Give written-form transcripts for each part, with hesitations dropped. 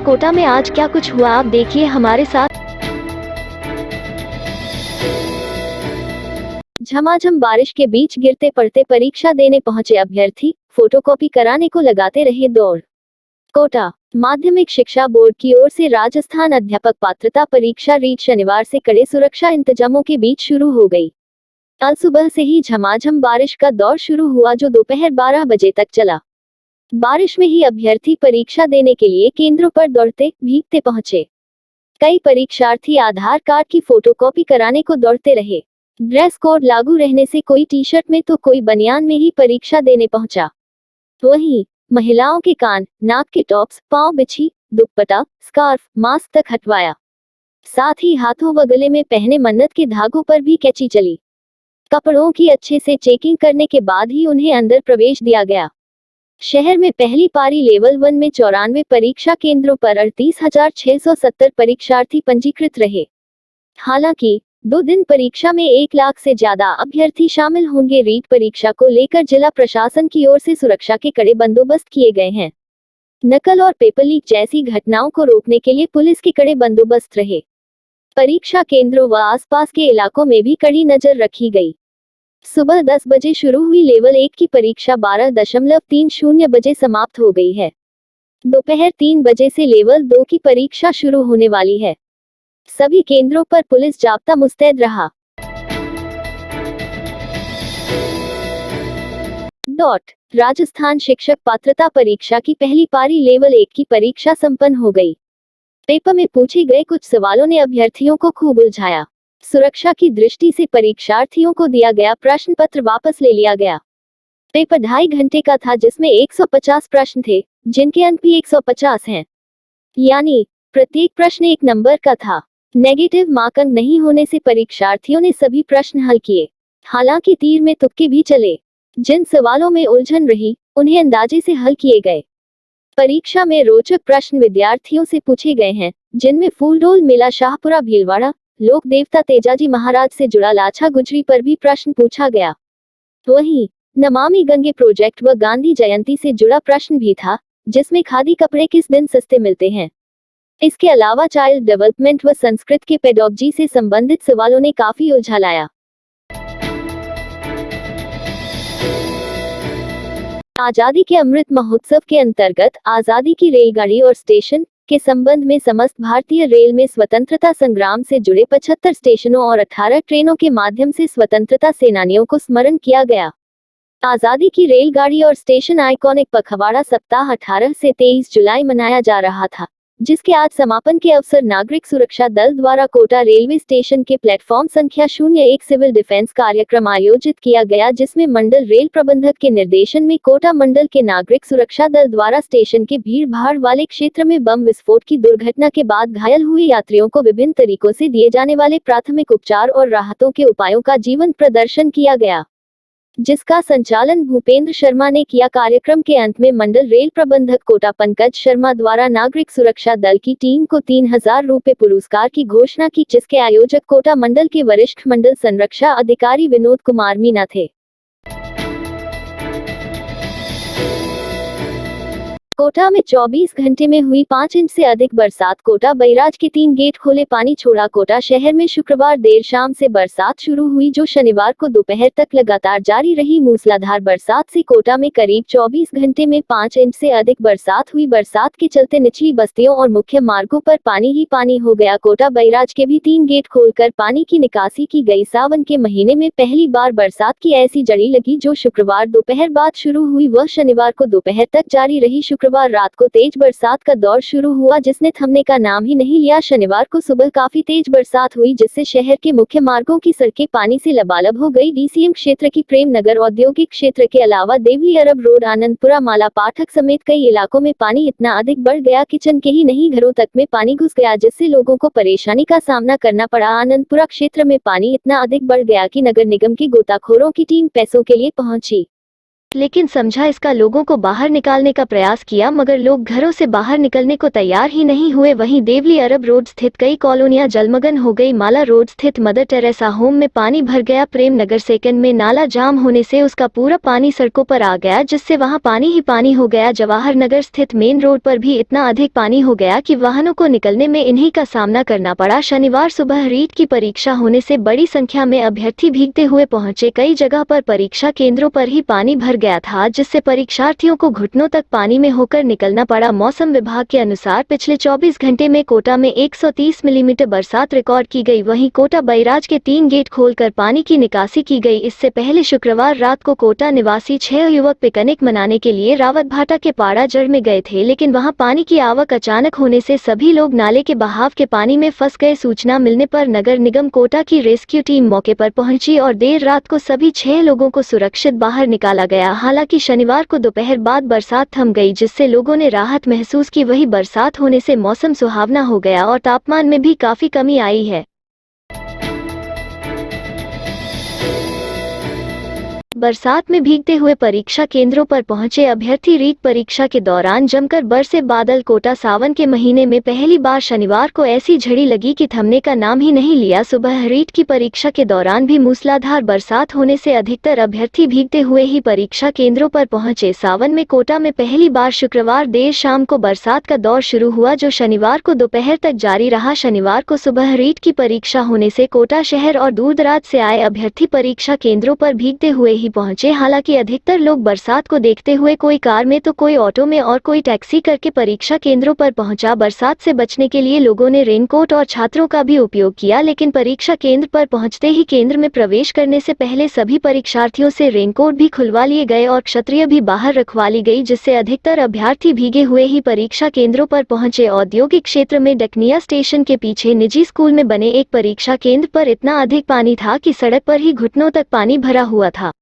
कोटा में आज क्या कुछ हुआ आप देखिए हमारे साथ। झमाझम बारिश के बीच गिरते पड़ते परीक्षा देने पहुंचे अभ्यर्थी, फोटोकॉपी कराने को लगाते रहे दौड़। कोटा माध्यमिक शिक्षा बोर्ड की ओर से राजस्थान अध्यापक पात्रता परीक्षा रीट शनिवार से कड़े सुरक्षा इंतजामों के बीच शुरू हो गई। कल सुबह से ही झमाझम बारिश का दौर शुरू हुआ जो दोपहर 12 बजे तक चला। बारिश में ही अभ्यर्थी परीक्षा देने के लिए केंद्रों पर दौड़ते भीगते पहुंचे। कई परीक्षार्थी आधार कार्ड की फोटोकॉपी कराने को दौड़ते रहे। ड्रेस कोड लागू रहने से कोई टी शर्ट में तो कोई बनियान में ही परीक्षा देने पहुंचा। वहीं महिलाओं के कान, नाक के टॉप्स, पांव बिछी, दुपट्टा, स्कार्फ, मास्क तक हटवाया। साथ ही हाथों व गले में पहने मन्नत के धागों पर भी कैंची चली। कपड़ों की अच्छे से चेकिंग करने के बाद ही उन्हें अंदर प्रवेश दिया गया। शहर में पहली पारी लेवल 1 में 94 परीक्षा केंद्रों पर 38,670 परीक्षार्थी पंजीकृत रहे। हालांकि 2 दिन परीक्षा में 1 लाख से ज्यादा अभ्यर्थी शामिल होंगे। रीट परीक्षा को लेकर जिला प्रशासन की ओर से सुरक्षा के कड़े बंदोबस्त किए गए हैं। नकल और पेपर लीक जैसी घटनाओं को रोकने के लिए पुलिस के कड़े बंदोबस्त रहे। परीक्षा केंद्रों व आसपास के इलाकों में भी कड़ी नजर रखी गई। सुबह 10 बजे शुरू हुई लेवल 1 की परीक्षा 12:30 बजे समाप्त हो गई है। दोपहर 3 बजे से लेवल 2 की परीक्षा शुरू होने वाली है। सभी केंद्रों पर पुलिस जाब्ता मुस्तैद रहा। राजस्थान शिक्षक पात्रता परीक्षा की पहली पारी लेवल 1 की परीक्षा संपन्न हो गई। पेपर में पूछे गए कुछ सवालों ने अभ्यर्थियों को खूब उलझाया। सुरक्षा की दृष्टि से परीक्षार्थियों को दिया गया प्रश्न पत्र वापस ले लिया गया। पेपर 2.5 घंटे का था जिसमें 150 प्रश्न थे, जिनके अंक भी 150 हैं। यानी प्रत्येक प्रश्न 1 नंबर का था। नेगेटिव मार्क अंक नहीं होने से परीक्षार्थियों ने सभी प्रश्न हल किए। हालांकि तीर में तुक्के भी चले। जिन सवालों में उलझन रही, उन्हें अंदाजे से हल किए गए। परीक्षा में रोचक प्रश्न विद्यार्थियों से पूछे गए हैं, जिनमें फूलडोल मेला शाहपुरा भीलवाड़ा, लोक देवता तेजाजी महाराज से जुड़ा लाछा गुजरी पर भी प्रश्न पूछा गया। वहीं नमामि गंगे प्रोजेक्ट व गांधी जयंती से जुड़ा प्रश्न भी था, जिसमें खादी कपड़े किस दिन सस्ते मिलते हैं। इसके अलावा चाइल्ड डेवलपमेंट व संस्कृत के पेडोलॉजी से संबंधित सवालों ने काफी उलझा लाया। आजादी के अमृत महोत्सव के अंतर्गत आजादी की रेलगाड़ी और स्टेशन के संबंध में समस्त भारतीय रेल में स्वतंत्रता संग्राम से जुड़े 75 स्टेशनों और 18 ट्रेनों के माध्यम से स्वतंत्रता सेनानियों को स्मरण किया गया। आजादी की रेलगाड़ी और स्टेशन आइकॉनिक पखवाड़ा सप्ताह 18 से 23 जुलाई मनाया जा रहा था, जिसके आज समापन के अवसर नागरिक सुरक्षा दल द्वारा कोटा रेलवे स्टेशन के प्लेटफॉर्म संख्या 01 सिविल डिफेंस कार्यक्रम आयोजित किया गया, जिसमें मंडल रेल प्रबंधक के निर्देशन में कोटा मंडल के नागरिक सुरक्षा दल द्वारा स्टेशन के भीड़ भाड़ वाले क्षेत्र में बम विस्फोट की दुर्घटना के बाद घायल हुए यात्रियों को विभिन्न तरीकों से दिए जाने वाले प्राथमिक उपचार और राहतों के उपायों का जीवंत प्रदर्शन किया गया, जिसका संचालन भूपेंद्र शर्मा ने किया। कार्यक्रम के अंत में मंडल रेल प्रबंधक कोटा पंकज शर्मा द्वारा नागरिक सुरक्षा दल की टीम को 3,000 रुपए पुरस्कार की घोषणा की, जिसके आयोजक कोटा मंडल के वरिष्ठ मंडल संरक्षा अधिकारी विनोद कुमार मीना थे। कोटा में 24 घंटे में हुई 5 इंच से अधिक बरसात। कोटा बैराज के 3 गेट खोले, पानी छोड़ा। कोटा शहर में शुक्रवार देर शाम से बरसात शुरू हुई, जो शनिवार को दोपहर तक लगातार जारी रही। मूसलाधार बरसात से कोटा में करीब 24 घंटे में 5 इंच से अधिक बरसात हुई। बरसात के चलते निचली बस्तियों और मुख्य मार्गों पर पानी ही पानी हो गया। कोटा बैराज के भी 3 गेट खोलकर पानी की निकासी की गई। सावन के महीने में पहली बार बरसात की ऐसी जड़ी लगी, जो शुक्रवार दोपहर बाद शुरू हुई वह शनिवार को दोपहर तक जारी रही। शुक्रवार रात को तेज बरसात का दौर शुरू हुआ, जिसने थमने का नाम ही नहीं लिया। शनिवार को सुबह काफी तेज बरसात हुई, जिससे शहर के मुख्य मार्गों की सड़कें पानी से लबालब हो गई। डीसीएम क्षेत्र की प्रेम नगर औद्योगिक क्षेत्र के अलावा देवली अरब रोड, आनंदपुरा, माला पाठक समेत कई इलाकों में पानी इतना अधिक बढ़ गया, किचन के ही नहीं घरों तक में पानी घुस गया, जिससे लोगों को परेशानी का सामना करना पड़ा। आनंदपुरा क्षेत्र में पानी इतना अधिक बढ़ गया कि नगर निगम की गोताखोरों की टीम पैसों के लिए पहुंची। लेकिन समझा इसका लोगों को बाहर निकालने का प्रयास किया, मगर लोग घरों से बाहर निकलने को तैयार ही नहीं हुए। वहीं देवली अरब रोड स्थित कई कॉलोनियां जलमग्न हो गई। माला रोड स्थित मदर टेरेसा होम में पानी भर गया। प्रेम नगर सेकंड में नाला जाम होने से उसका पूरा पानी सड़कों पर आ गया, जिससे वहां पानी ही पानी हो गया। जवाहर नगर स्थित मेन रोड पर भी इतना अधिक पानी हो गया कि वाहनों को निकलने में इन्हीं का सामना करना पड़ा। शनिवार सुबह रीट की परीक्षा होने से बड़ी संख्या में अभ्यर्थी भीगते हुए पहुंचे। कई जगह पर परीक्षा केंद्रों पर ही पानी भर गया था, जिससे परीक्षार्थियों को घुटनों तक पानी में होकर निकलना पड़ा। मौसम विभाग के अनुसार पिछले 24 घंटे में कोटा में 130 मिलीमीटर बरसात रिकॉर्ड की गई। वहीं कोटा बैराज के 3 गेट खोलकर पानी की निकासी की गई। इससे पहले शुक्रवार रात को कोटा निवासी 6 युवक पिकनिक मनाने के लिए रावतभाटा के पाड़ा जड़ में गए थे, लेकिन वहां पानी की आवक अचानक होने से सभी लोग नाले के बहाव के पानी में फंस गए। सूचना मिलने पर नगर निगम कोटा की रेस्क्यू टीम मौके पर पहुंची और देर रात को सभी 6 लोगों को सुरक्षित बाहर निकाला गया। हालांकि शनिवार को दोपहर बाद बरसात थम गई, जिससे लोगों ने राहत महसूस की। वही बरसात होने से मौसम सुहावना हो गया और तापमान में भी काफी कमी आई है। बरसात में भीगते हुए परीक्षा केंद्रों पर पहुंचे अभ्यर्थी रीट परीक्षा के दौरान जमकर बरसे बादल। कोटा सावन के महीने में पहली बार शनिवार को ऐसी झड़ी लगी कि थमने का नाम ही नहीं लिया। सुबह रीट की परीक्षा के दौरान भी मूसलाधार बरसात होने से अधिकतर अभ्यर्थी भीगते हुए ही परीक्षा केंद्रों पर पहुंचे। सावन में कोटा में पहली बार शुक्रवार देर शाम को बरसात का दौर शुरू हुआ, जो शनिवार को दोपहर तक जारी रहा। शनिवार को सुबह रीट की परीक्षा होने से कोटा शहर और दूर दराज से आए अभ्यर्थी परीक्षा केंद्रों पर भीगते हुए ही पहुंचे। हालांकि अधिकतर लोग बरसात को देखते हुए कोई कार में तो कोई ऑटो में और कोई टैक्सी करके परीक्षा केंद्रों पर पहुंचा। बरसात से बचने के लिए लोगों ने रेनकोट और छात्रों का भी उपयोग किया, लेकिन परीक्षा केंद्र पर पहुंचते ही केंद्र में प्रवेश करने से पहले सभी परीक्षार्थियों से रेनकोट भी खुलवा लिए गए और क्षत्रिय भी बाहर रखवा ली गई, जिससे अधिकतर अभ्यर्थी भीगे हुए ही परीक्षा केंद्रों पर पहुंचे। औद्योगिक क्षेत्र में डकनिया स्टेशन के पीछे निजी स्कूल में बने एक परीक्षा केंद्र पर इतना अधिक पानी था कि सड़क पर ही घुटनों तक पानी भरा हुआ था,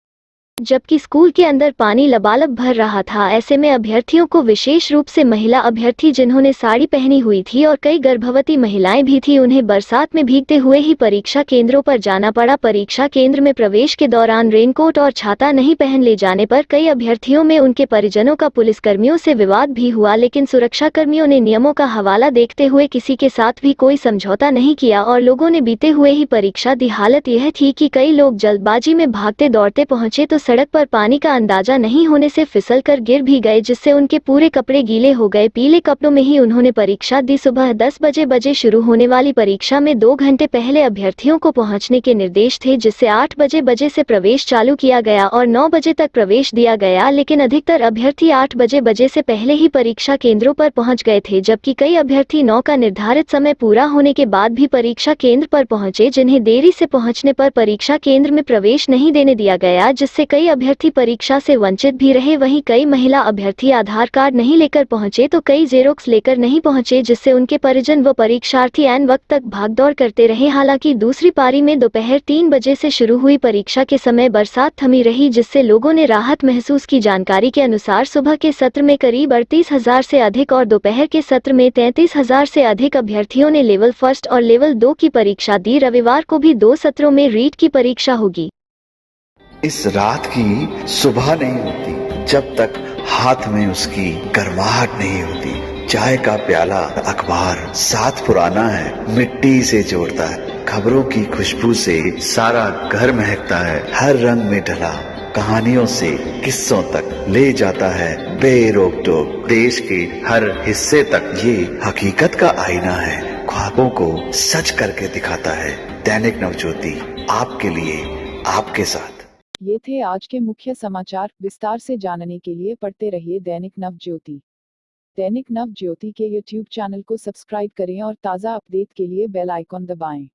जबकि स्कूल के अंदर पानी लबालब भर रहा था। ऐसे में अभ्यर्थियों को, विशेष रूप से महिला अभ्यर्थी जिन्होंने साड़ी पहनी हुई थी और कई गर्भवती महिलाएं भी थी, उन्हें बरसात में भीगते हुए ही परीक्षा केंद्रों पर जाना पड़ा। परीक्षा केंद्र में प्रवेश के दौरान रेनकोट और छाता नहीं पहन ले जाने पर कई अभ्यर्थियों में उनके परिजनों का पुलिसकर्मियों से विवाद भी हुआ, लेकिन सुरक्षाकर्मियों ने नियमों का हवाला देखते हुए किसी के साथ भी कोई समझौता नहीं किया और लोगों ने बीते हुए ही परीक्षा दी। हालत यह थी कि कई लोग जल्दबाजी में भागते दौड़ते पहुंचे तो सड़क पर पानी का अंदाजा नहीं होने से फिसल कर गिर भी गए, जिससे उनके पूरे कपड़े गीले हो गए। पीले कपड़ों में ही उन्होंने परीक्षा दी। सुबह 10 बजे शुरू होने वाली परीक्षा में 2 घंटे पहले अभ्यर्थियों को पहुंचने के निर्देश थे, जिससे 8 बजे से प्रवेश चालू किया गया और 9 बजे तक प्रवेश दिया गया, लेकिन अधिकतर अभ्यर्थी 8 बजे से पहले ही परीक्षा केंद्रों पर पहुंच गए थे, जबकि कई अभ्यर्थी 9 का निर्धारित समय पूरा होने के बाद भी परीक्षा केंद्र पर पहुंचे, जिन्हें देरी से पहुंचने पर परीक्षा केंद्र में प्रवेश नहीं देने दिया गया, जिससे कई अभ्यर्थी परीक्षा से वंचित भी रहे। वहीं कई महिला अभ्यर्थी आधार कार्ड नहीं लेकर पहुंचे तो कई जेरोक्स लेकर नहीं पहुंचे, जिससे उनके परिजन व परीक्षार्थी ऐन वक्त तक भागदौड़ करते रहे। हालांकि दूसरी पारी में दोपहर 3 बजे से शुरू हुई परीक्षा के समय बरसात थमी रही, जिससे लोगों ने राहत महसूस की। जानकारी के अनुसार सुबह के सत्र में करीब 38,000 से अधिक और दोपहर के सत्र में 33,000 से अधिक अभ्यर्थियों ने लेवल फर्स्ट और लेवल 2 की परीक्षा दी। रविवार को भी 2 सत्रों में रीट की परीक्षा होगी। इस रात की सुबह नहीं होती जब तक हाथ में उसकी गर्माहट नहीं होती। चाय का प्याला, अखबार साथ पुराना है, मिट्टी से जोड़ता है। खबरों की खुशबू से सारा घर महकता है। हर रंग में ढला कहानियों से किस्सों तक ले जाता है बेरोक टोक। देश के हर हिस्से तक ये हकीकत का आईना है, ख्वाबों को सच करके दिखाता है। दैनिक नवज्योति, आपके लिए, आपके साथ। ये थे आज के मुख्य समाचार। विस्तार से जानने के लिए पढ़ते रहिए दैनिक नवज्योति। दैनिक नवज्योति के YouTube चैनल को सब्सक्राइब करें और ताज़ा अपडेट के लिए बेल आइकॉन दबाएं।